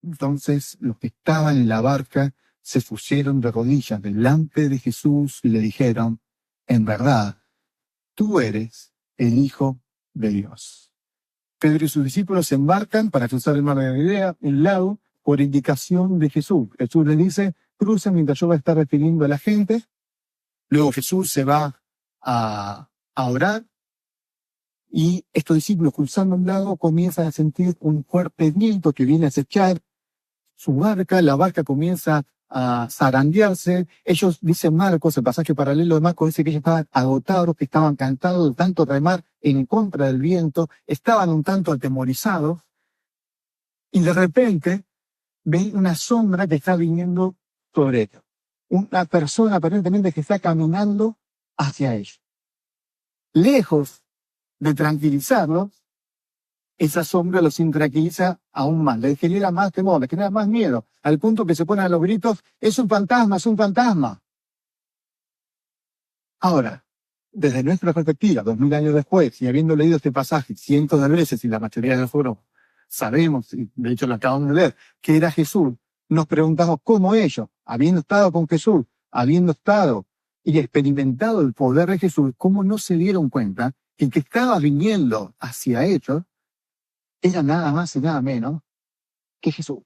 Entonces los que estaban en la barca se pusieron de rodillas delante de Jesús y le dijeron, en verdad, tú eres el Hijo de Dios. Pedro y sus discípulos se embarcan para cruzar el mar de Galilea, el lago, por indicación de Jesús. Jesús les dice, crucen mientras yo voy a estar refiriendo a la gente. Luego Jesús se va a orar y estos discípulos cruzando el lago comienzan a sentir un fuerte viento que viene a acechar su barca. La barca comienza a zarandearse. Ellos, dice Marcos, el pasaje paralelo de Marcos dice que ellos estaban agotados, que estaban cansados de tanto remar en contra del viento, estaban un tanto atemorizados y de repente ven una sombra que está viniendo sobre ellos. Una persona aparentemente que está caminando hacia ellos. Lejos de tranquilizarlos, esa sombra los intranquiliza aún más, les genera más temor, les genera más miedo, al punto que se ponen a los gritos, es un fantasma, es un fantasma. Ahora, desde nuestra perspectiva, 2000 años después, y habiendo leído este pasaje cientos de veces, y la mayoría de nosotros sabemos, y de hecho lo acabamos de leer, que era Jesús, nos preguntamos cómo ellos, habiendo estado con Jesús, habiendo estado y experimentado el poder de Jesús, cómo no se dieron cuenta que el que estaba viniendo hacia ellos era nada más y nada menos que Jesús.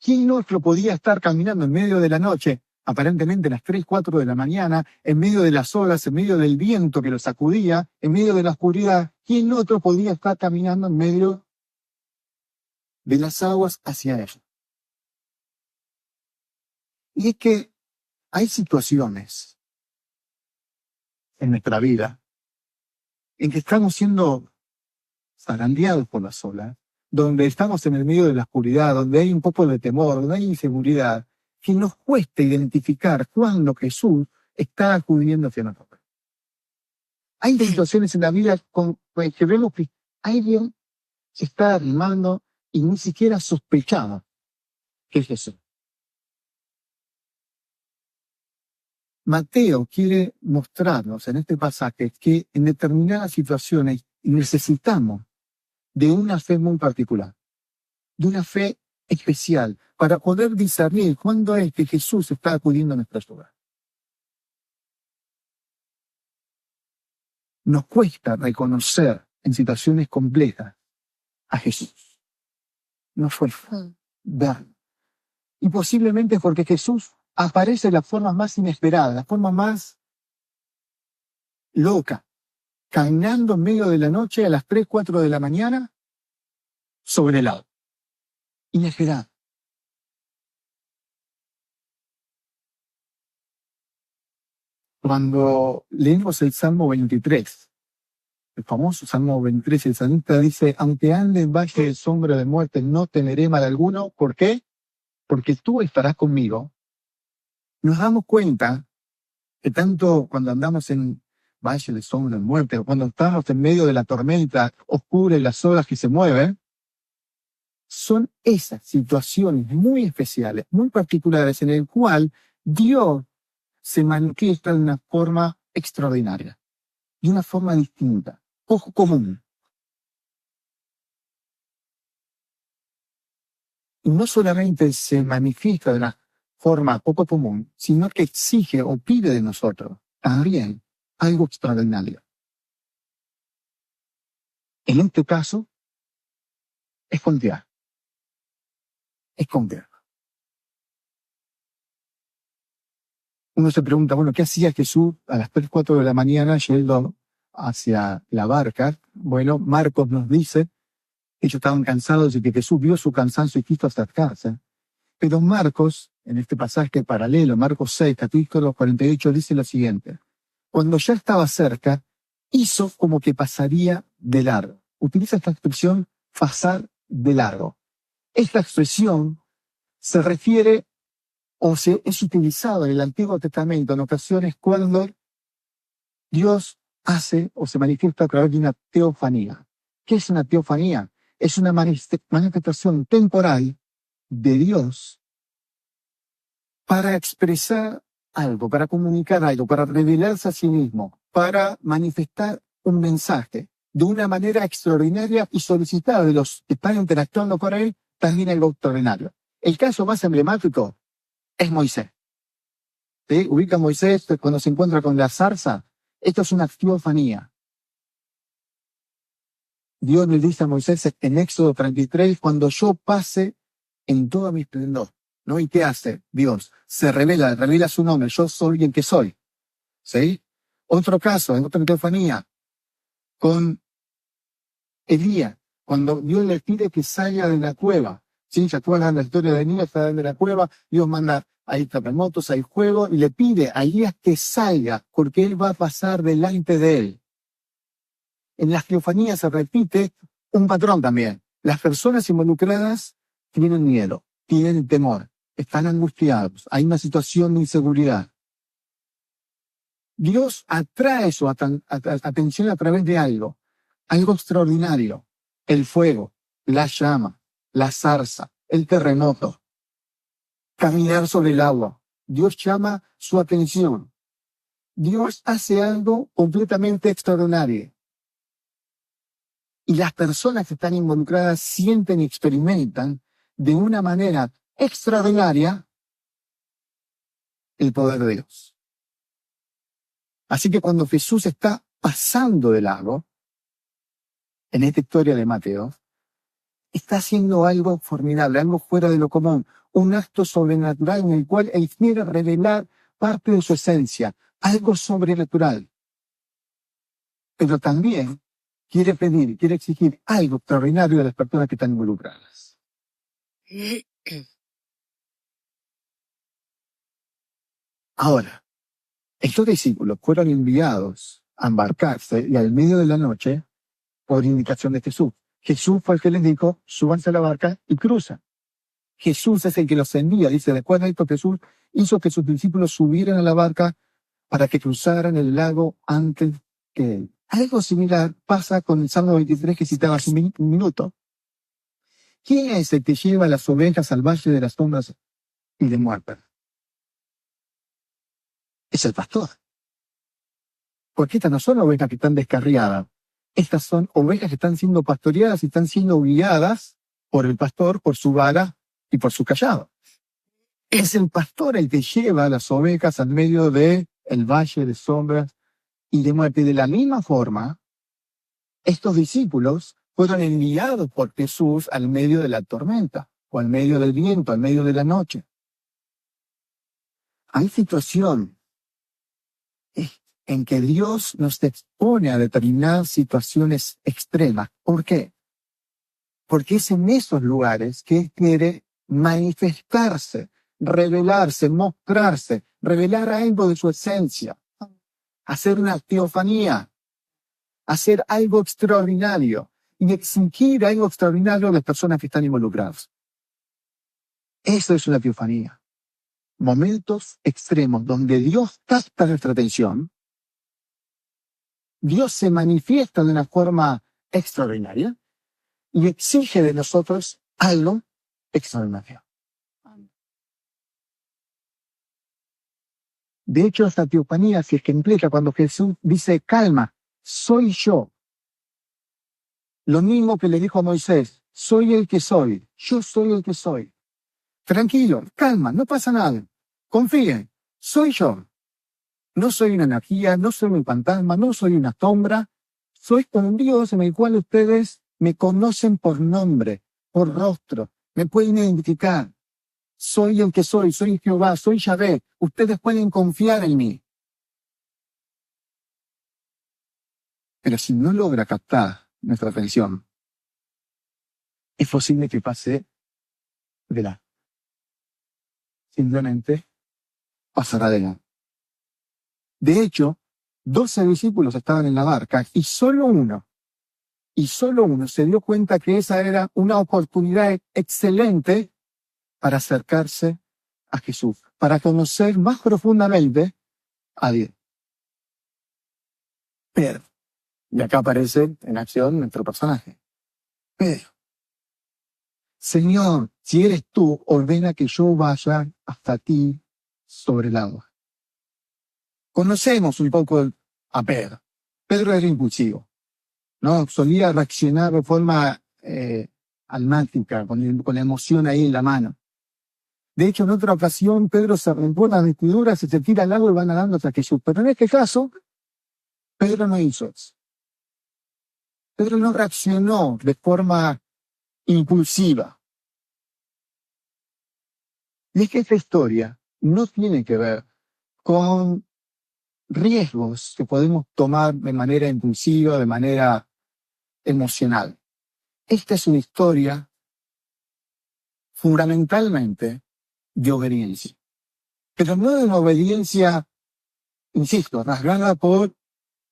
¿Quién otro podía estar caminando en medio de la noche, aparentemente a las 3, 4 de la mañana, en medio de las olas, en medio del viento que los sacudía, en medio de la oscuridad? ¿Quién otro podía estar caminando en medio de las aguas hacia ellos? Y es que hay situaciones en nuestra vida en que estamos siendo zarandeados por las olas, donde estamos en el medio de la oscuridad, donde hay un poco de temor, donde hay inseguridad, que nos cuesta identificar cuándo Jesús está acudiendo hacia nosotros. Hay situaciones en la vida con que vemos que alguien se está arrimando y ni siquiera sospechamos que es Jesús. Mateo quiere mostrarnos en este pasaje que en determinadas situaciones necesitamos de una fe muy particular, de una fe especial, para poder discernir cuándo es que Jesús está acudiendo a nuestra ayuda. Nos cuesta reconocer en situaciones complejas a Jesús. Nos cuesta verlo. Y posiblemente es porque Jesús aparece de la forma más inesperada, la forma más loca, caminando en medio de la noche a las 3, 4 de la mañana sobre el agua. Inesperado. Cuando leemos el Salmo 23, el famoso Salmo 23, el salmista dice, aunque ande en valle de sombra de muerte, no temeré mal alguno. ¿Por qué? Porque tú estarás conmigo. Nos damos cuenta que tanto cuando andamos en valle de sombra de muerte, o cuando estamos en medio de la tormenta oscura y las olas que se mueven, son esas situaciones muy especiales, muy particulares, en el cual Dios se manifiesta de una forma extraordinaria, de una forma distinta, poco común. Y no solamente se manifiesta de una forma poco común, sino que exige o pide de nosotros también algo extraordinario. En este caso, es confiar. Es confiar. Uno se pregunta, bueno, ¿qué hacía Jesús a las 3, 4 de la mañana yendo hacia la barca? Bueno, Marcos nos dice que ellos estaban cansados y que Jesús vio su cansancio y quiso acercarse. Pero Marcos, en este pasaje paralelo, Marcos 6, capítulo 48, dice lo siguiente. Cuando ya estaba cerca, hizo como que pasaría de largo. Utiliza esta expresión, pasar de largo. Esta expresión se refiere es utilizado en el Antiguo Testamento en ocasiones cuando Dios hace o se manifiesta a través de una teofanía. ¿Qué es una teofanía? Es una manifestación temporal de Dios para expresar algo, para comunicar algo, para revelarse a sí mismo, para manifestar un mensaje de una manera extraordinaria y solicitada de los que están interactuando con él también algo extraordinario. El caso más emblemático es Moisés. ¿Sí? Ubica a Moisés cuando se encuentra con la zarza. Esto es una teofanía. Dios le dice a Moisés en Éxodo 33, cuando yo pase en todo mi esplendor, ¿no? ¿Y qué hace Dios? Se revela su nombre, yo soy el que soy. ¿Sí? Otro caso, en otra teofanía, con Elías, cuando Dios le pide que salga de la cueva. ¿Sí? ¿Se acuerdan la historia de Elías? Sale de la cueva, Dios manda, hay terremotos, hay fuego, y le pide a Elías que salga, porque él va a pasar delante de él. En las teofanías se repite un patrón también. Las personas involucradas tienen miedo, tienen temor, están angustiados, hay una situación de inseguridad. Dios atrae su atención a través de algo extraordinario: el fuego, la llama, la zarza, el terremoto, caminar sobre el agua. Dios llama su atención. Dios hace algo completamente extraordinario. Y las personas que están involucradas sienten y experimentan de una manera extraordinaria el poder de Dios. Así que cuando Jesús está pasando del lago, en esta historia de Mateo, está haciendo algo formidable, algo fuera de lo común, un acto sobrenatural en el cual Él quiere revelar parte de su esencia, algo sobrenatural. Pero también quiere pedir, quiere exigir algo extraordinario de las personas que están involucradas. Ahora, estos discípulos fueron enviados a embarcarse y al medio de la noche por indicación de Jesús. Jesús fue el que les dijo, súbanse a la barca y cruzan. Jesús es el que los envía. Dice, después de esto Jesús hizo que sus discípulos subieran a la barca para que cruzaran el lago antes que él. Algo similar pasa con el Salmo 23 que citaba hace un minuto. ¿Quién es el que lleva las ovejas al valle de las sombras y de muerte? Es el pastor. Porque estas no son ovejas que están descarriadas. Estas son ovejas que están siendo pastoreadas y están siendo guiadas por el pastor, por su vara y por su callado. Es el pastor el que lleva las ovejas al medio del valle de sombras y de muerte. De la misma forma, estos discípulos fueron enviados por Jesús al medio de la tormenta, o al medio del viento, al medio de la noche. Hay situación en que Dios nos expone a determinadas situaciones extremas. ¿Por qué? Porque es en esos lugares que Él quiere manifestarse, revelarse, mostrarse, revelar algo de su esencia, hacer una teofanía, hacer algo extraordinario y exigir algo extraordinario a las personas que están involucradas. Eso es una teofanía. Momentos extremos donde Dios capta nuestra atención, Dios se manifiesta de una forma extraordinaria y exige de nosotros algo extraordinario. De hecho, esta teofanía se ejemplifica cuando Jesús dice, calma, soy yo. Lo mismo que le dijo a Moisés, soy el que soy, yo soy el que soy. Tranquilo, calma, no pasa nada. Confíen, soy yo. No soy una energía, no soy un fantasma, no soy una sombra. Soy un Dios en el cual ustedes me conocen por nombre, por rostro, me pueden identificar. Soy el que soy Jehová, soy Yahvé. Ustedes pueden confiar en mí. Pero si no logra captar nuestra atención, es posible que pase de la. Simplemente pasará de la. De hecho, 12 discípulos estaban en la barca y solo uno se dio cuenta que esa era una oportunidad excelente para acercarse a Jesús, para conocer más profundamente a Dios. Pedro. Y acá aparece en acción nuestro personaje. Pedro. Señor, si eres tú, ordena que yo vaya hasta ti sobre el agua. Conocemos un poco a Pedro. Pedro era impulsivo, ¿no? Solía reaccionar de forma almática, con la emoción ahí en la mano. De hecho, en otra ocasión, Pedro se arrancó las vestiduras, se tira al agua y va nadando hasta Jesús. Pero en este caso, Pedro no hizo eso. Pedro no reaccionó de forma impulsiva. Y es que esta historia no tiene que ver con riesgos que podemos tomar de manera impulsiva, de manera emocional. Esta es una historia fundamentalmente de obediencia. Pero no de una obediencia, insisto, rasgada por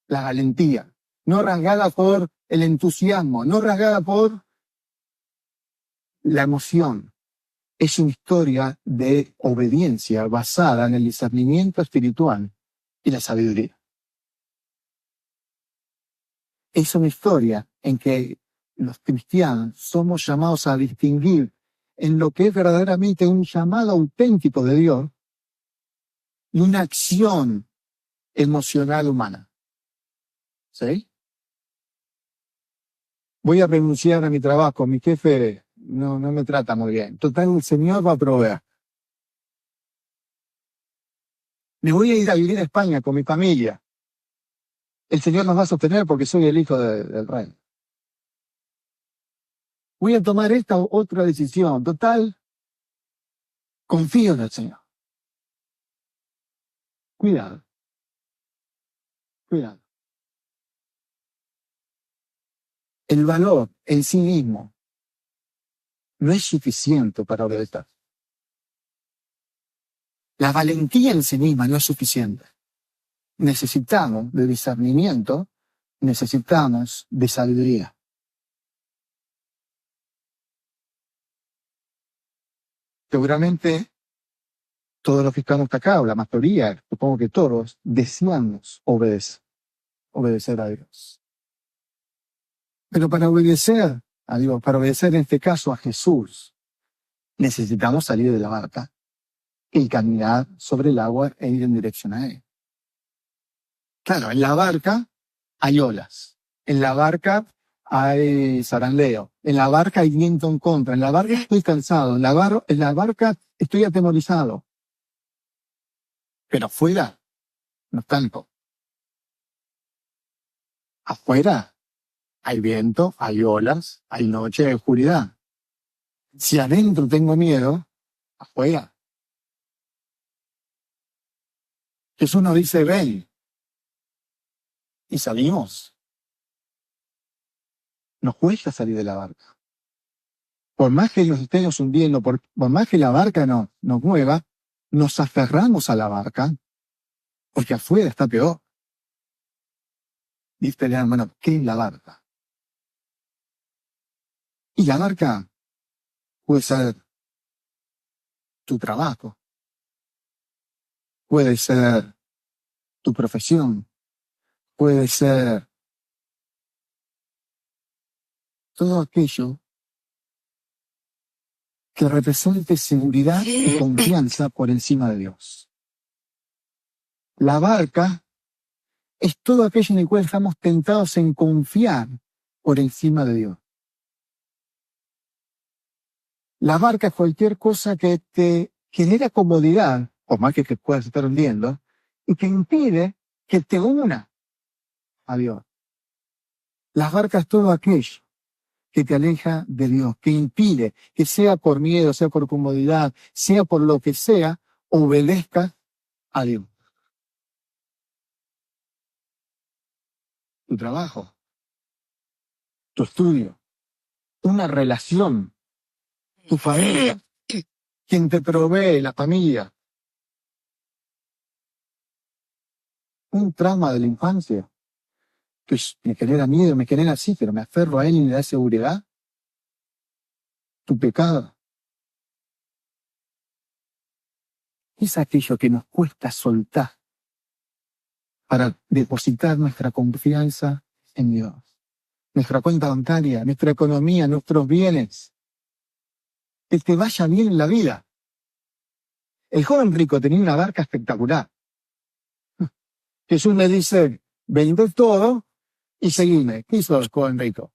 la valentía, no rasgada por el entusiasmo, no rasgada por la emoción. Es una historia de obediencia basada en el discernimiento espiritual y la sabiduría. Es una historia en que los cristianos somos llamados a distinguir en lo que es verdaderamente un llamado auténtico de Dios y una acción emocional humana. ¿Sí? Voy a renunciar a mi trabajo, mi jefe no me trata muy bien. Total, el Señor va a proveer. Me voy a ir a vivir a España con mi familia. El Señor nos va a sostener porque soy el hijo del rey. Voy a tomar esta u otra decisión. Total, confío en el Señor. Cuidado, cuidado. El valor en sí mismo no es suficiente para obedecer. La valentía en sí misma no es suficiente. Necesitamos de discernimiento, necesitamos de sabiduría. Seguramente todos los que estamos acá, o la mayoría, supongo que todos, deseamos obedecer a Dios. Pero para obedecer a Dios, para obedecer en este caso a Jesús, necesitamos salir de la barca y caminar sobre el agua e ir en dirección a Él. Claro, en la barca hay olas, en la barca hay zarandeo, en la barca hay viento en contra, en la barca estoy cansado, en la barca estoy atemorizado. Pero afuera, no tanto. Afuera hay viento, hay olas, hay noche, hay oscuridad. Si adentro tengo miedo, afuera. Jesús nos dice, ven. Y salimos. Nos cuesta salir de la barca. Por más que nos estemos hundiendo, por más que la barca nos mueva, nos aferramos a la barca, porque afuera está peor. Dice el hermano, ¿qué es la barca? Y la barca puede ser tu trabajo, puede ser tu profesión, puede ser todo aquello que represente seguridad y confianza por encima de Dios. La barca es todo aquello en el cual estamos tentados en confiar por encima de Dios. La barca es cualquier cosa que te genera comodidad, por más que te puedas estar hundiendo, y que impide que te una a Dios. La barca es todo aquello que te aleja de Dios, que impide que sea por miedo, sea por comodidad, sea por lo que sea, obedezca a Dios. Tu trabajo, tu estudio, una relación, tu familia, quien te provee, la familia, un trauma de la infancia, que me genera miedo, me genera así, pero me aferro a él y me da seguridad. Tu pecado es aquello que nos cuesta soltar para depositar nuestra confianza en Dios. Nuestra cuenta bancaria, nuestra economía, nuestros bienes. Que te vaya bien en la vida. El joven rico tenía una barca espectacular. Jesús le dice, vende todo y seguime. ¿Qué hizo el joven rico?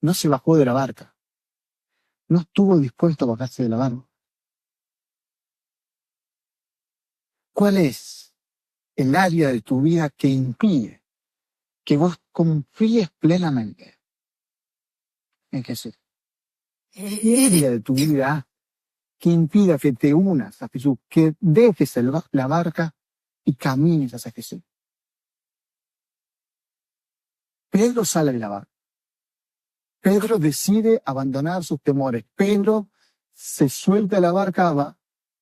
no se bajó de la barca. No estuvo dispuesto a bajarse de la barca. ¿Cuál es el área de tu vida que impide que vos confíes plenamente en Jesús? ¿Qué área de tu vida que impida que te unas a Jesús, que dejes la barca y camines hacia Jesús? Pedro sale de la barca. Pedro decide abandonar sus temores. Pedro se suelta de la barca,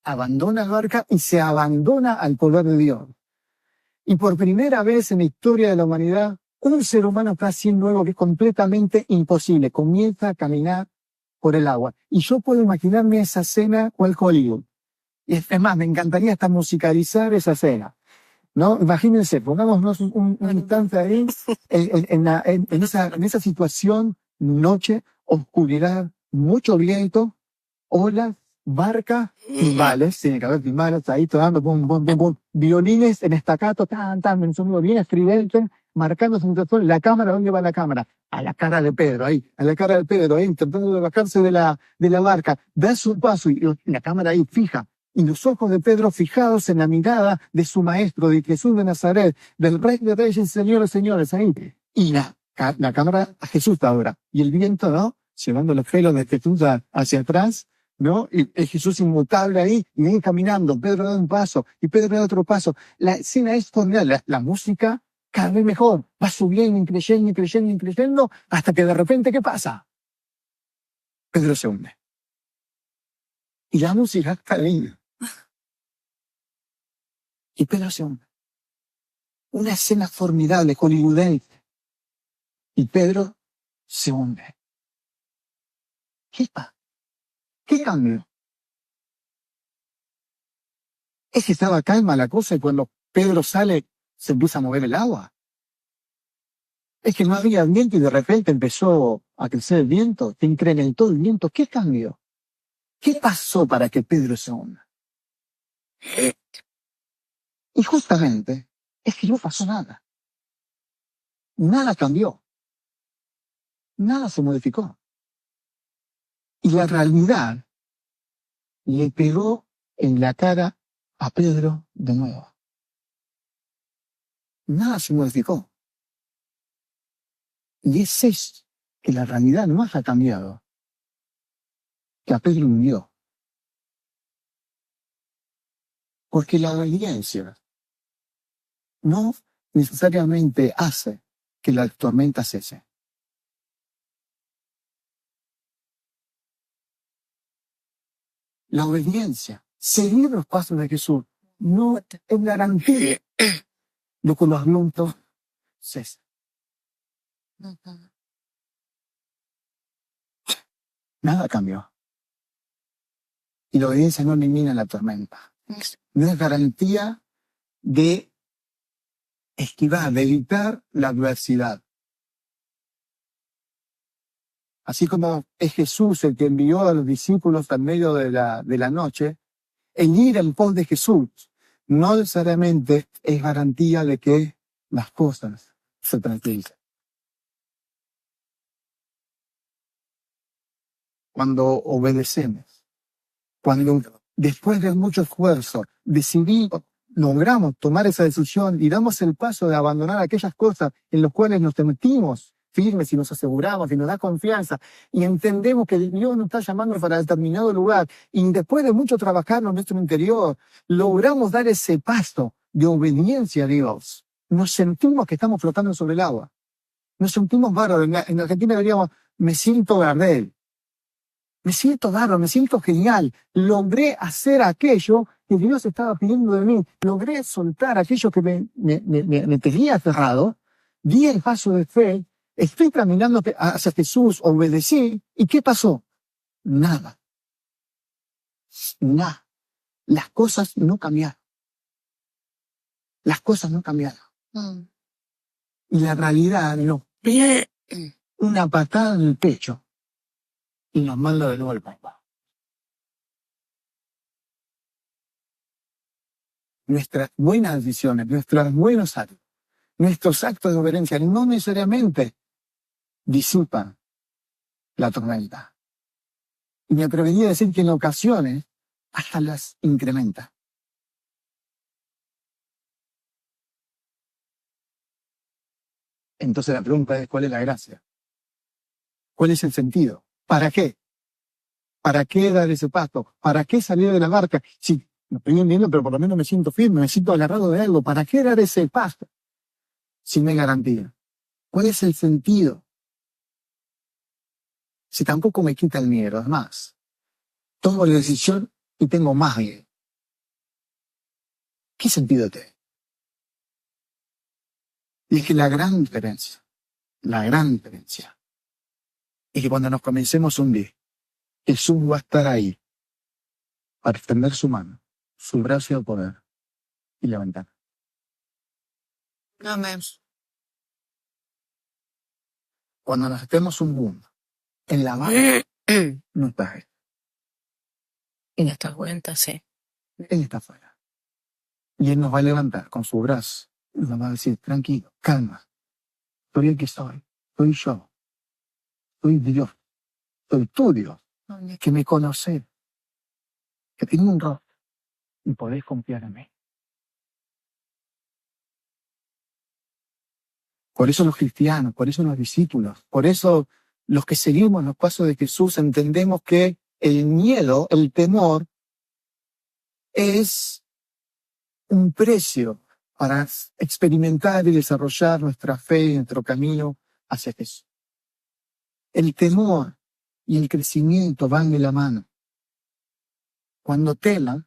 abandona la barca y se abandona al poder de Dios. Y por primera vez en la historia de la humanidad, un ser humano está haciendo algo que es completamente imposible. Comienza a caminar por el agua. Y yo puedo imaginarme esa escena o el Hollywood. Y es más, me encantaría hasta musicalizar esa escena, ¿no? Imagínense, pongámonos un instante ahí, en esa situación, noche, oscuridad, mucho viento, olas, barca, timbales, tiene que haber timbales ahí tocando, pum, pum, pum, pum, violines en estacato, tan, tan, en sonido bien estridente, marcando su situación. La cámara, ¿dónde va la cámara? A la cara de Pedro, ahí, a la cara de Pedro, ahí, tratando de bajarse de la barca, da su paso y la cámara ahí fija. Y los ojos de Pedro fijados en la mirada de su maestro, de Jesús de Nazaret, del Rey de Reyes y Señores, señores, ahí. Y la cámara a Jesús ahora. Y el viento, ¿no? Llevando los pelos de Jesús hacia atrás, ¿no? Y Jesús inmutable ahí, y ahí caminando. Pedro da un paso, y Pedro da otro paso. La escena es genial. La música cada vez mejor. Va subiendo, creyendo, creyendo, creyendo, hasta que de repente, ¿qué pasa? Pedro se hunde. Y la música está linda. Y Pedro se hunde. Una escena formidable, hollywoodense. Y Pedro se hunde. ¿Qué pasa? ¿Qué cambió? Es que estaba calma la cosa y cuando Pedro sale se empieza a mover el agua. Es que no había viento y de repente empezó a crecer el viento, se incrementó el viento. ¿Qué cambió? ¿Qué pasó para que Pedro se hunda? Y justamente es que no pasó nada. Nada cambió. Nada se modificó. Y la realidad le pegó en la cara a Pedro de nuevo. Nada se modificó. Y es eso, que la realidad no haya cambiado, que a Pedro hundió. Porque la obediencia no necesariamente hace que la tormenta cese. La obediencia, seguir los pasos de Jesús, no es garantía de que los vientos cesen. Nada cambió. Y la obediencia no elimina la tormenta. No es garantía de esquivar, de evitar la adversidad. Así como es Jesús el que envió a los discípulos al medio de la noche, el ir en pos de Jesús no necesariamente es garantía de que las cosas se tranquilicen. Cuando obedecemos, cuando después de mucho esfuerzo decidimos, logramos tomar esa decisión y damos el paso de abandonar aquellas cosas en las cuales nos sentimos firmes y nos aseguramos y nos da confianza y entendemos que Dios nos está llamando para determinado lugar y después de mucho trabajar en nuestro interior, logramos dar ese paso de obediencia a Dios. Nos sentimos que estamos flotando sobre el agua. Nos sentimos bárbaros. En Argentina diríamos, me siento Gardel. Me siento bárbaro, me siento genial. Logré hacer aquello que Dios estaba pidiendo de mí. Logré soltar aquello que me tenía aferrado. Di el paso de fe. Estoy caminando hacia Jesús, obedecí. ¿Y qué pasó? Nada. Nada. Las cosas no cambiaron. Las cosas no cambiaron. Y la realidad nos pega una patada en el pecho y nos manda de nuevo al papá. Nuestras buenas decisiones, nuestros buenos actos, nuestros actos de obediencia no necesariamente disipan la tormenta. Y me atrevería a decir que en ocasiones hasta las incrementa. Entonces la pregunta es, ¿cuál es la gracia? ¿Cuál es el sentido? ¿Para qué? ¿Para qué dar ese paso? ¿Para qué salir de la barca? Sí, me estoy hundiendo, pero por lo menos me siento firme, me siento agarrado de algo. ¿Para qué dar ese paso? Si no hay garantía. ¿Cuál es el sentido? Si tampoco me quita el miedo, es más, tomo la decisión y tengo más miedo. ¿Qué sentido tiene? Y es que la gran diferencia es que cuando nos comencemos a hundir, Jesús va a estar ahí para extender su mano, su brazo de poder y levantar. Amén. Cuando nos estemos hundiendo en la barca, no está Él. En esta cuenta, sí. Él está afuera. Y Él nos va a levantar con su brazo y nos va a decir, tranquilo, calma, soy el que soy yo, soy Dios, soy tu Dios, que me conoce, que tengo un rostro y podés confiar en mí. Por eso los cristianos, por eso los discípulos, por eso los que seguimos los pasos de Jesús entendemos que el miedo, el temor, es un precio para experimentar y desarrollar nuestra fe y nuestro camino hacia Jesús. El temor y el crecimiento van de la mano. Cuando temo,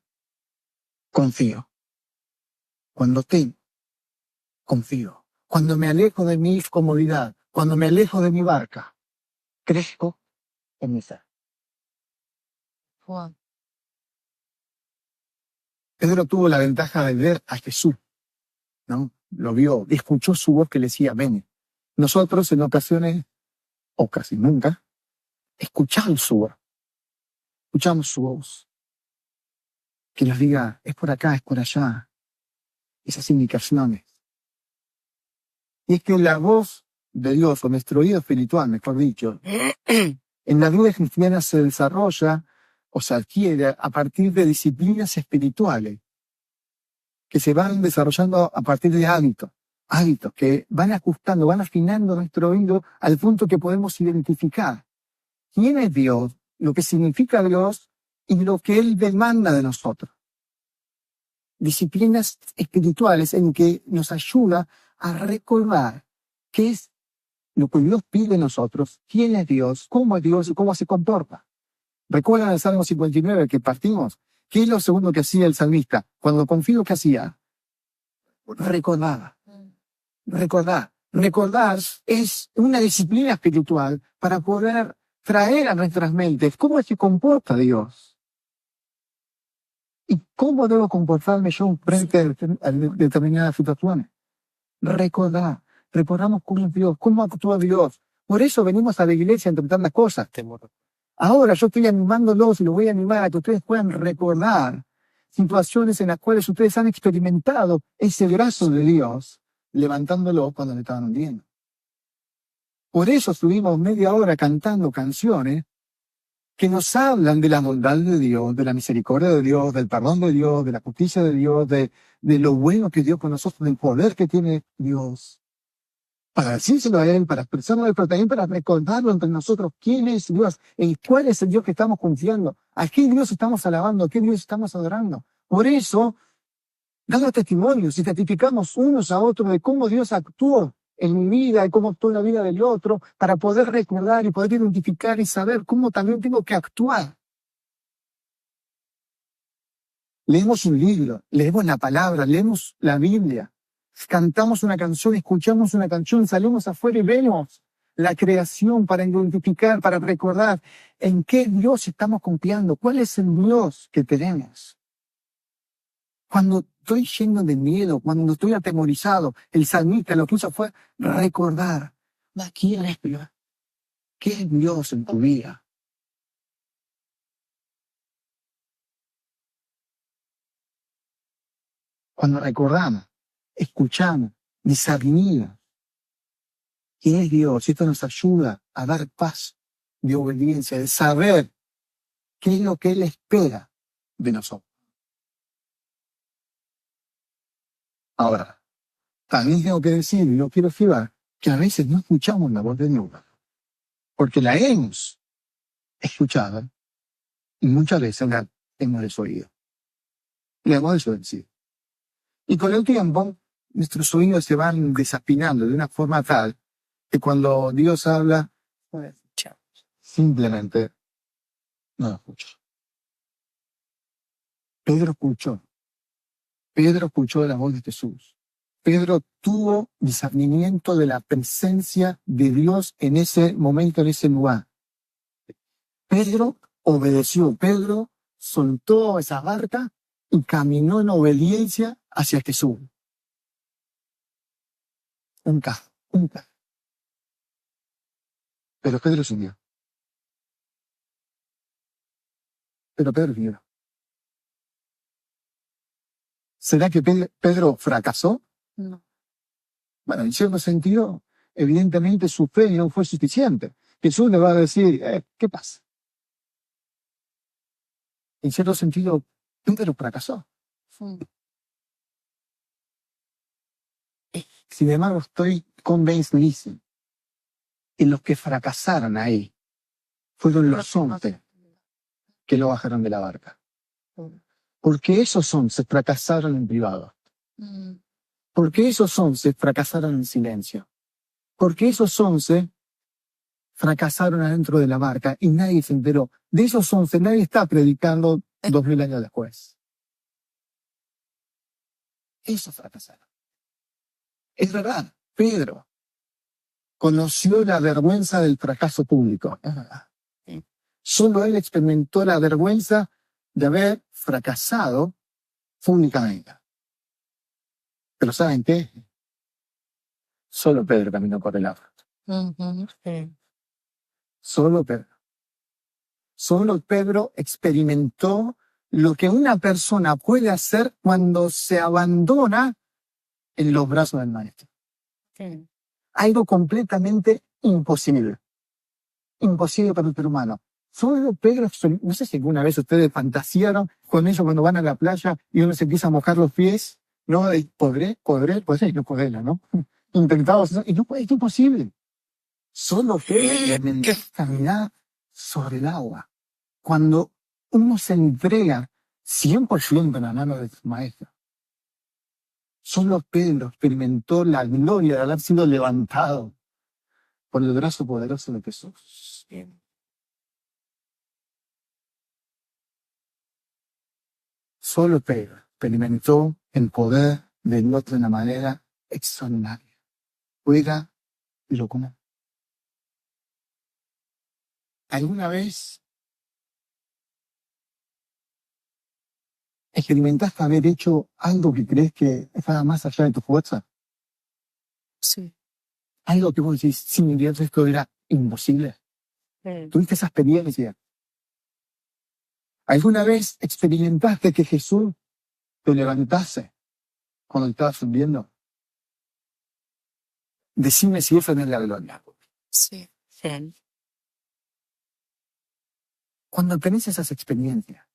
confío. Cuando temo, confío. Cuando me alejo de mi comodidad, cuando me alejo de mi barca, crezco en mi fe. Juan. Pedro tuvo la ventaja de ver a Jesús, ¿no? Lo vio, escuchó su voz que le decía, ven. Nosotros en ocasiones, o casi nunca, escuchamos su voz, que nos diga, es por acá, es por allá, esas indicaciones. Y es que la voz de Dios, o nuestro oído espiritual, mejor dicho, en la vida cristiana se desarrolla o se adquiere a partir de disciplinas espirituales que se van desarrollando a partir de hábitos que van ajustando, van afinando nuestro oído al punto que podemos identificar quién es Dios, lo que significa Dios y lo que Él demanda de nosotros. Disciplinas espirituales en que nos ayuda a recordar qué es lo que Dios pide de nosotros, quién es Dios y cómo se comporta. ¿Recuerdan el Salmo 59 que partimos? ¿Qué es lo segundo que hacía el salmista? Cuando confío, ¿qué hacía? Recordar. Recordar es una disciplina espiritual para poder traer a nuestras mentes cómo se comporta Dios. ¿Y cómo debo comportarme yo frente a determinadas situaciones? Recordamos cómo es Dios, cómo actúa Dios. Por eso venimos a la iglesia entre tantas cosas. Ahora yo estoy animándolos y los voy a animar a que ustedes puedan recordar situaciones en las cuales ustedes han experimentado ese brazo de Dios levantándolo cuando le estaban hundiendo. Por eso estuvimos media hora cantando canciones que nos hablan de la bondad de Dios, de la misericordia de Dios, del perdón de Dios, de la justicia de Dios, de lo bueno que Dios con nosotros, del poder que tiene Dios. Para decírselo a Él, para expresarlo a Él, pero también para recordarlo entre nosotros quién es Dios, en cuál es el Dios que estamos confiando, a qué Dios estamos alabando, a qué Dios estamos adorando. Por eso, dando testimonios y testificamos unos a otros de cómo Dios actuó en mi vida y cómo actuó en la vida del otro, para poder recordar y poder identificar y saber cómo también tengo que actuar. Leemos un libro, leemos la palabra, leemos la Biblia, cantamos una canción, escuchamos una canción, salimos afuera y vemos la creación para identificar, para recordar en qué Dios estamos confiando, cuál es el Dios que tenemos. Cuando estoy lleno de miedo, cuando estoy atemorizado, el salmista lo que hizo fue recordar, ¿quién es Dios? ¿Qué es Dios en tu vida? Cuando recordamos, escuchamos, discernimos quién es Dios, esto nos ayuda a dar paz de obediencia, de saber qué es lo que Él espera de nosotros. Ahora, también tengo que decir, y no quiero fiar, que a veces no escuchamos la voz de Dios, porque la hemos escuchado y muchas veces la hemos desoído. La hemos desobedecido. Y con el tiempo, nuestros oídos se van desafinando de una forma tal que cuando Dios habla, No lo escuchamos. simplemente no lo escucho. Pedro escuchó. Pedro escuchó la voz de Jesús. Pedro tuvo discernimiento de la presencia de Dios en ese momento, en ese lugar. Pedro obedeció. Pedro soltó esa barca y caminó en obediencia hacia Jesús. Un caso. Pero Pedro siguió. ¿Será que Pedro fracasó? No. Bueno, en cierto sentido, evidentemente su fe no fue suficiente. Jesús le va a decir, ¿qué pasa? En cierto sentido, Pedro fracasó. Mm. Sin embargo, estoy convencido que los que fracasaron ahí fueron los 11 que lo bajaron de la barca. Porque esos 11 fracasaron en privado. Mm. Porque esos 11 fracasaron en silencio. Porque esos 11 fracasaron adentro de la barca y nadie se enteró. De esos 11 nadie está predicando 2000 años después. Esos fracasaron. Es verdad, Pedro conoció la vergüenza del fracaso público. Es verdad. Solo él experimentó la vergüenza de haber fracasado públicamente. Pero ¿saben qué? Solo Pedro caminó por el agua. Sí. Solo Pedro. Solo Pedro experimentó lo que una persona puede hacer cuando se abandona en los brazos del maestro. Sí. Algo completamente imposible. Imposible para el ser humano. Solo Pedro, no sé si alguna vez ustedes fantasearon con eso cuando van a la playa y uno se empieza a mojar los pies, ¿no? ¿Podré? Pues no podré, ¿no? Intentamos, y no puede, es imposible. Solo Pedro caminar sobre el agua. Cuando uno se entrega 100% en la mano de su maestro. Solo Pedro experimentó la gloria de haber sido levantado por el brazo poderoso de Jesús. Solo Pedro experimentó el poder del Dios de una manera extraordinaria. Fuera de lo común. ¿Alguna vez experimentaste haber hecho algo que crees que estaba más allá de tu fuerza? Sí. Algo que vos decís, sin Dios esto era imposible. ¿Tuviste esa experiencia? ¿Alguna vez experimentaste que Jesús te levantase cuando estabas hundiendo? Decime si eso no es la gloria. Sí. Sí. Cuando tenés esas experiencias,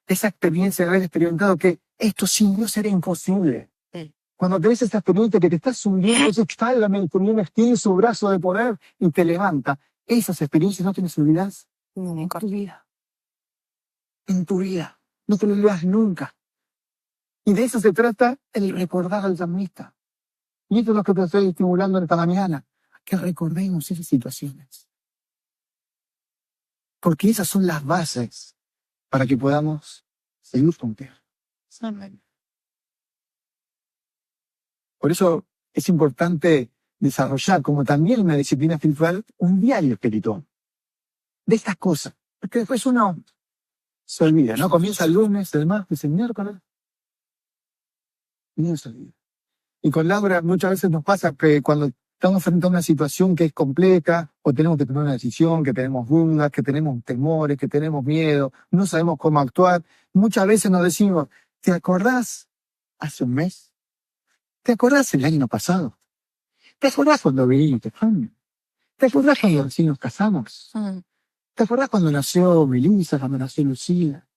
esa experiencia de haber experimentado que esto sin Dios era imposible. Sí. Cuando tenés esa experiencia que te estás hundiendo, ese extálame, tiene su brazo de poder y te levanta. Esas experiencias no te las olvidás en tu vida. En tu vida. No te lo olvidas nunca. Y de eso se trata el recordar al salmista. Y esto es lo que te estoy estimulando esta mañana. Que recordemos esas situaciones. Porque esas son las bases para que podamos seguir contigo. Amén. Por eso es importante desarrollar, como también una disciplina espiritual, un diario espiritual. De estas cosas. Porque después uno se olvida, ¿no? Comienza el lunes, el martes, el miércoles. Y uno se olvida. Y con Laura muchas veces nos pasa que cuando estamos frente a una situación que es compleja, o tenemos que tomar una decisión, que tenemos dudas, que tenemos temores, que tenemos miedo, no sabemos cómo actuar, muchas veces nos decimos, ¿te acordás hace un mes? ¿Te acordás el año pasado? ¿Te acordás cuando viniste? ¿Te acordás cuando sí nos casamos? ¿Te acuerdas cuando nació Melissa, cuando nació Lucía?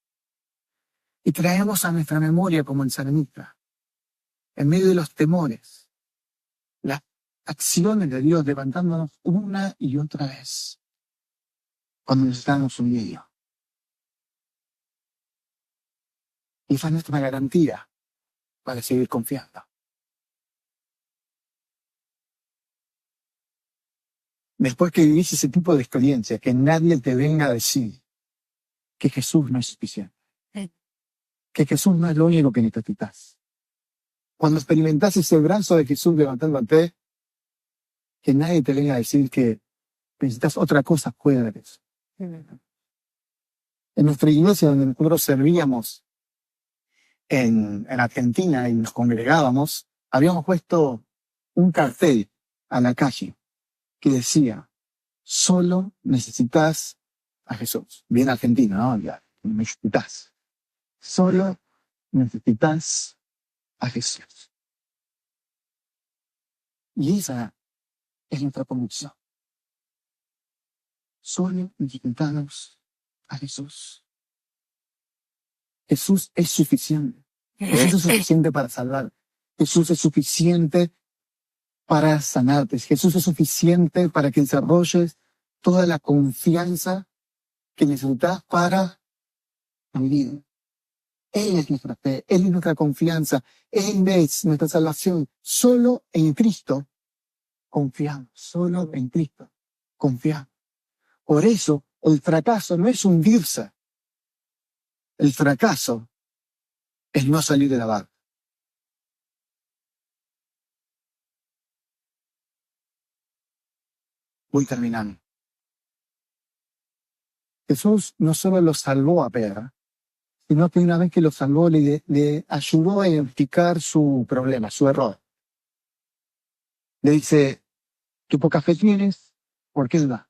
Y traemos a nuestra memoria como el salmista, en medio de los temores, las acciones de Dios levantándonos una y otra vez, cuando necesitamos un medio. Y esa es nuestra garantía para seguir confiando. Después que vivís ese tipo de experiencia, que nadie te venga a decir que Jesús no es suficiente, que Jesús no es lo único que necesitas. Cuando experimentás ese brazo de Jesús levantándote, que nadie te venga a decir que necesitas otra cosa fuera de eso. En nuestra iglesia, donde nosotros servíamos en Argentina y nos congregábamos, habíamos puesto un cartel a la calle que decía: solo necesitas a Jesús. Bien argentino, ¿no? Ya, necesitas. Solo necesitas a Jesús. Y esa es nuestra convicción. Solo necesitamos a Jesús. Jesús es suficiente. Jesús es suficiente para salvar. Jesús es suficiente para sanarte. Jesús es suficiente para que desarrolles toda la confianza que necesitas para vivir. Él es nuestra fe, Él es nuestra confianza, Él es nuestra salvación. Solo en Cristo confiamos, solo en Cristo confiamos. Por eso, el fracaso no es hundirse. El fracaso es no salir de la barca. Voy terminando. Jesús no solo lo salvó a Pedro, sino que una vez que lo salvó le ayudó a identificar su problema, su error. Le dice: ¿qué poca fe tienes? ¿Por qué dudas?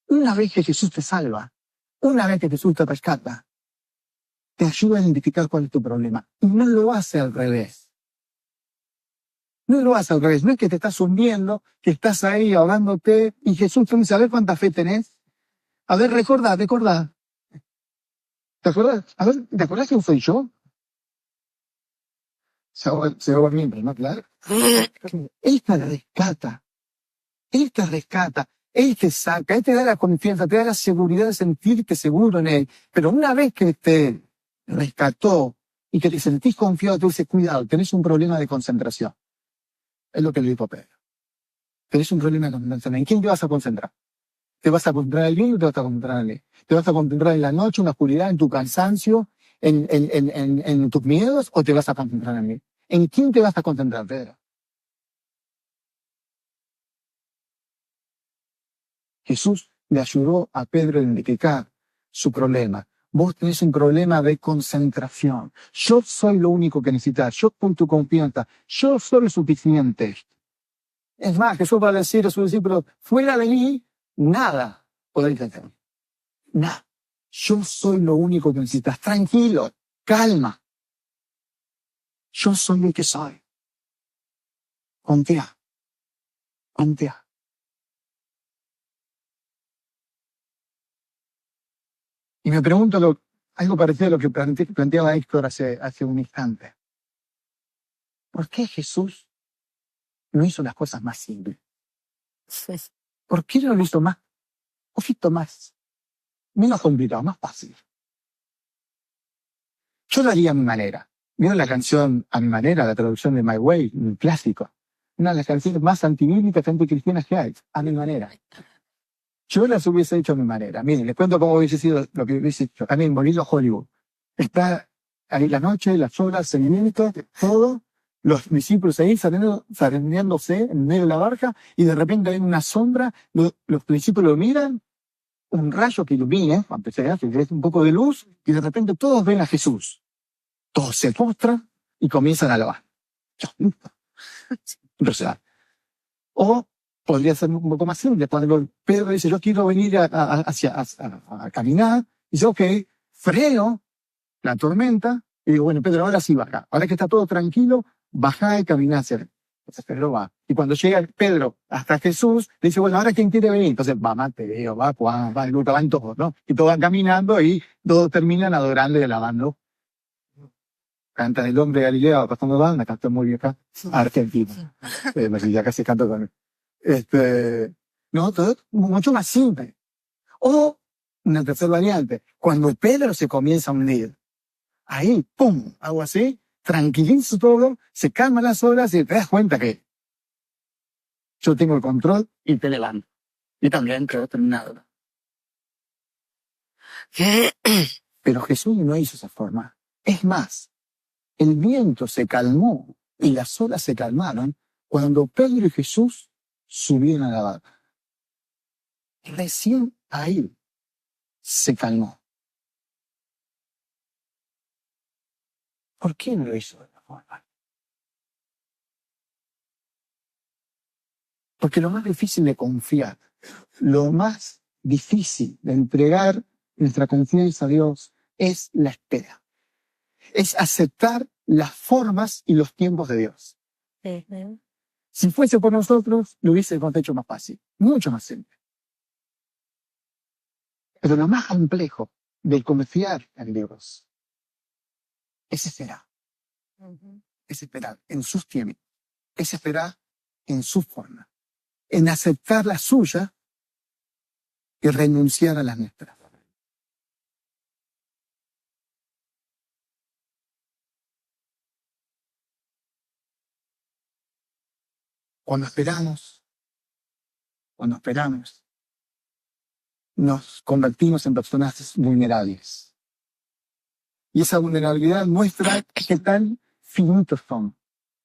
Una vez que Jesús te salva, una vez que Jesús te rescata, te ayuda a identificar cuál es tu problema. Y no lo hace al revés. No lo hace al revés. No es que te estás hundiendo, que estás ahí ahogándote, y Jesús te dice: a ver cuánta fe tenés. A ver, recordá. ¿Te acuerdas? A ver, ¿te acuerdas quién soy yo? Se ahoga miembro, ¿no? Claro. Él te rescata. Él te rescata. Él te saca. Él te da la confianza, te da la seguridad de sentirte seguro en Él. Pero una vez que te rescató y que te sentís confiado, te dice: cuidado, tenés un problema de concentración. Es lo que le dijo a Pedro. Tenés un problema de concentración. ¿En quién te vas a concentrar? ¿Te vas a concentrar en el bien o te vas a concentrar en él? ¿Te vas a concentrar en la noche, en la oscuridad, en tu cansancio, en tus miedos, o te vas a concentrar en él? ¿En quién te vas a concentrar, Pedro? Jesús le ayudó a Pedro a identificar su problema. Vos tenés un problema de concentración. Yo soy lo único que necesitas. Yo con tu confianza. Yo soy suficiente. Es más, Jesús va a decir a sus discípulos: fuera de mí, nada podéis hacer. Nada. Yo soy lo único que necesitas. Tranquilo, calma. Yo soy el que soy. Confía. Confía. Y me pregunto algo parecido a lo que planteaba Héctor hace un instante. ¿Por qué Jesús no hizo las cosas más simples? ¿Por qué no lo hizo más, un poquito más, menos complicado, más fácil? Yo lo haría a mi manera. ¿Vieron la canción A mi manera, la traducción de My Way, un clásico? Una de las canciones más antibíblicas, anticristianas que hay. A mi manera. Yo las hubiese hecho a mi manera. Miren, les cuento cómo hubiese sido lo que hubiese hecho. También volviendo a Hollywood. Está ahí la noche, las horas, el minuto, todo. Los discípulos ahí zarandeándose en medio de la barca, y de repente hay una sombra. Los discípulos lo miran, un rayo que ilumina, que es un poco de luz, y de repente todos ven a Jesús. Todos se postran y comienzan a alabar. O podría ser un poco más simple. Cuando Pedro dice: yo quiero venir a caminar, dice: ok, freno la tormenta y digo: bueno, Pedro, ahora sí baja. Ahora que está todo tranquilo, bajá y caminá hacia él. Entonces Pedro va. Y cuando llega Pedro hasta Jesús, le dice, bueno, ¿ahora quién quiere venir? Entonces va Mateo, va Juan, va Lucas, van todos, ¿no? Y todos van caminando y todos terminan adorando y alabando. Canta el hombre de Galilea, va pasando va, una canción muy vieja, argentina. Ya casi canto con no, todo mucho más simple. O una tercera variante, cuando Pedro se comienza a hundir, ahí, pum, algo así, tranquilizo todo, se calman las olas y te das cuenta que yo tengo el control y te levanto. Y también quedó terminado. Pero Jesús no hizo esa forma. Es más, el viento se calmó y las olas se calmaron cuando Pedro y Jesús subieron a la barca. Recién ahí se calmó. ¿Por qué no lo hizo de esa forma? Porque lo más difícil de confiar, lo más difícil de entregar nuestra confianza a Dios es la espera. Es aceptar las formas y los tiempos de Dios. Si fuese por nosotros, lo hubiésemos hecho más fácil, mucho más simple. Pero lo más complejo de confiar en Dios es esperar. Es esperar en sus tiempos. Es esperar en su forma. En aceptar la suya y renunciar a las nuestras. Cuando esperamos, nos convertimos en personas vulnerables. Y esa vulnerabilidad muestra qué tan finitos son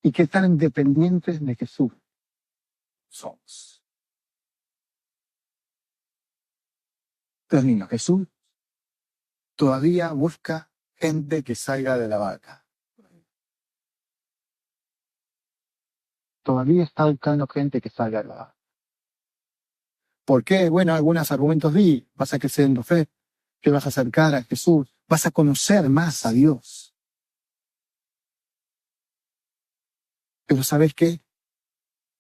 y qué tan dependientes de Jesús somos. Termino. Jesús todavía busca gente que salga de la barca. Todavía está buscando gente que salga de la barca. ¿Por qué? Bueno, algunos argumentos di. Vas a crecer en tu fe, te vas a acercar a Jesús, vas a conocer más a Dios. Pero ¿sabes qué?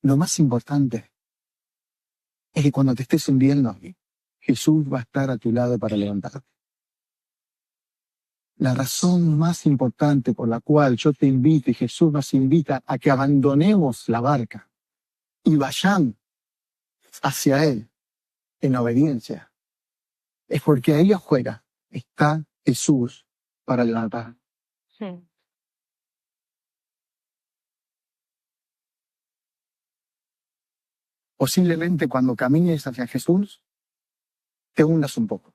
Lo más importante es que cuando te estés hundiendo, Jesús va a estar a tu lado para levantarte. La razón más importante por la cual yo te invito y Jesús nos invita a que abandonemos la barca y vayamos hacia Él en obediencia es porque ahí afuera está Jesús para levantar. Sí. Posiblemente cuando camines hacia Jesús, te hundas un poco.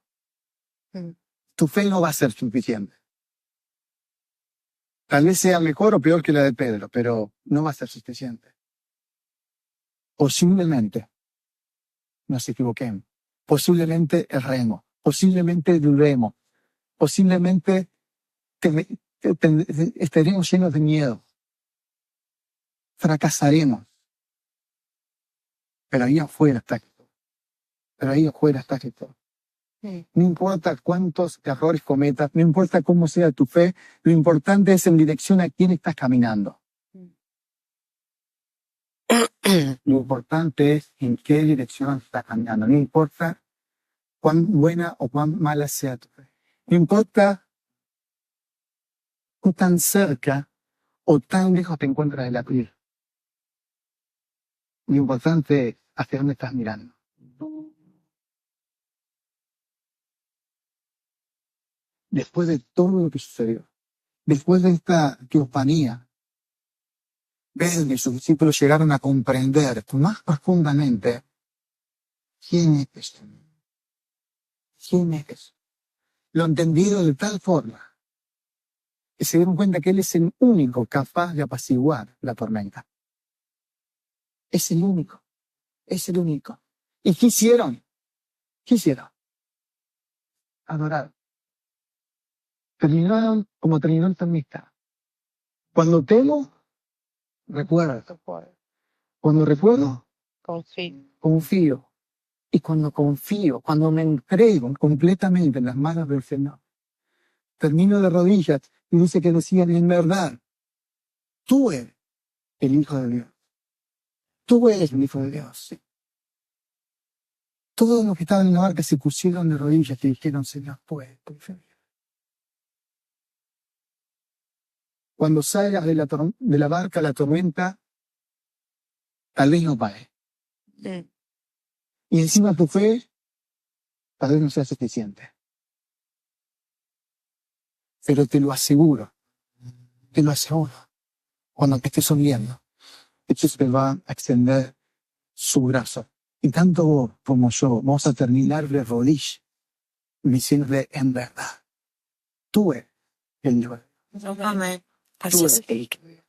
Tu fe no va a ser suficiente. Tal vez sea mejor o peor que la de Pedro, pero no va a ser suficiente. Posiblemente nos equivoquemos. Posiblemente erremos. Posiblemente dudemos. Posiblemente estaremos llenos de miedo. Fracasaremos. Pero ahí afuera está Jesús. Pero ahí afuera está Jesús. No importa cuántos errores cometas, no importa cómo sea tu fe, lo importante es en dirección a quién estás caminando. Lo importante es en qué dirección estás caminando. No importa cuán buena o cuán mala sea tu fe. No importa qué tan cerca o tan lejos te encuentras de la cruz. Lo importante es hacia dónde estás mirando. Después de todo lo que sucedió, después de esta teofanía, ven que sus discípulos llegaron a comprender más profundamente quién es Jesús. ¿Quién es Jesús? Lo entendieron de tal forma que se dieron cuenta que Él es el único capaz de apaciguar la tormenta. Es el único. Es el único. ¿Y qué hicieron? ¿Qué hicieron? Adorar. Terminaron como terminó el salmista. Cuando temo, recuerdo. Cuando recuerdo, confío. Y cuando confío, cuando me entrego completamente en las manos del Señor, termino de rodillas y dice que decían, en verdad, tú eres el Hijo de Dios. Tú eres el Hijo de Dios. Todos los que estaban en la barca se pusieron de rodillas y dijeron, Señor, puedes. Cuando salgas de la barca, la tormenta, tal vez no pare. Sí. Y encima tu fe, tal vez no sea suficiente. Pero te lo aseguro, cuando te estés hundiendo, Jesús te va a extender su brazo. Y tanto vos como yo vamos a terminar de rodillas, diciéndole en verdad, tú eres el Dios. Amén. Tú eres el Hijo de Dios.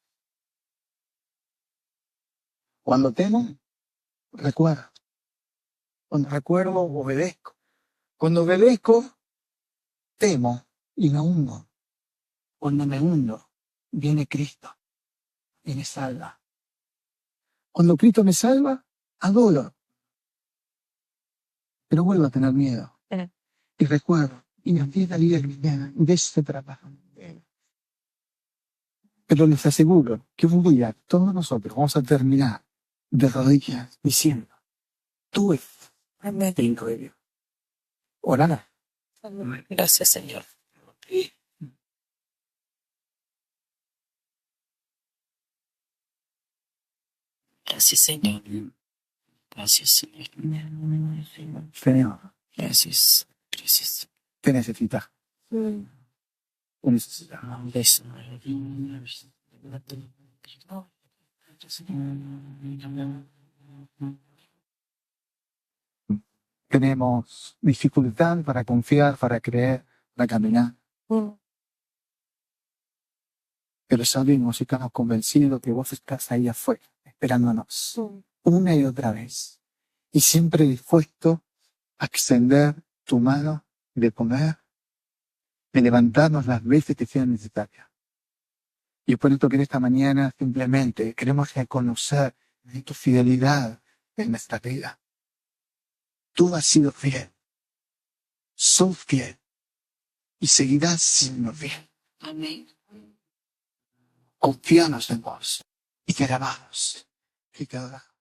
Cuando temo, recuerdo. Cuando recuerdo, obedezco. Cuando obedezco, temo y me hundo. Cuando me hundo, viene Cristo y me salva. Cuando Cristo me salva, adoro. Pero vuelvo a tener miedo. Y recuerdo, y me empieza la vida cristiana, de eso se trata. Pero les aseguro que un día todos nosotros vamos a terminar de rodillas diciendo, tú eres Amén. el Hijo de Dios. Orará. Gracias, Señor. Gracias, Señor. Gracias, Señor. Señor, Gracias. Gracias. te necesitas. Te necesitas. Tenemos dificultad para confiar, para creer, para caminar. Pero sabemos y estamos convencidos que vos estás ahí afuera, esperándonos, una y otra vez. Y siempre dispuesto a extender tu mano de comer, de levantarnos las veces que sean necesarias. Y por esto que en esta mañana simplemente queremos reconocer tu fidelidad en nuestra vida. Tú has sido fiel, sos fiel y seguirás siendo fiel. Amén. Confiamos en vos y te alabamos y te adoramos.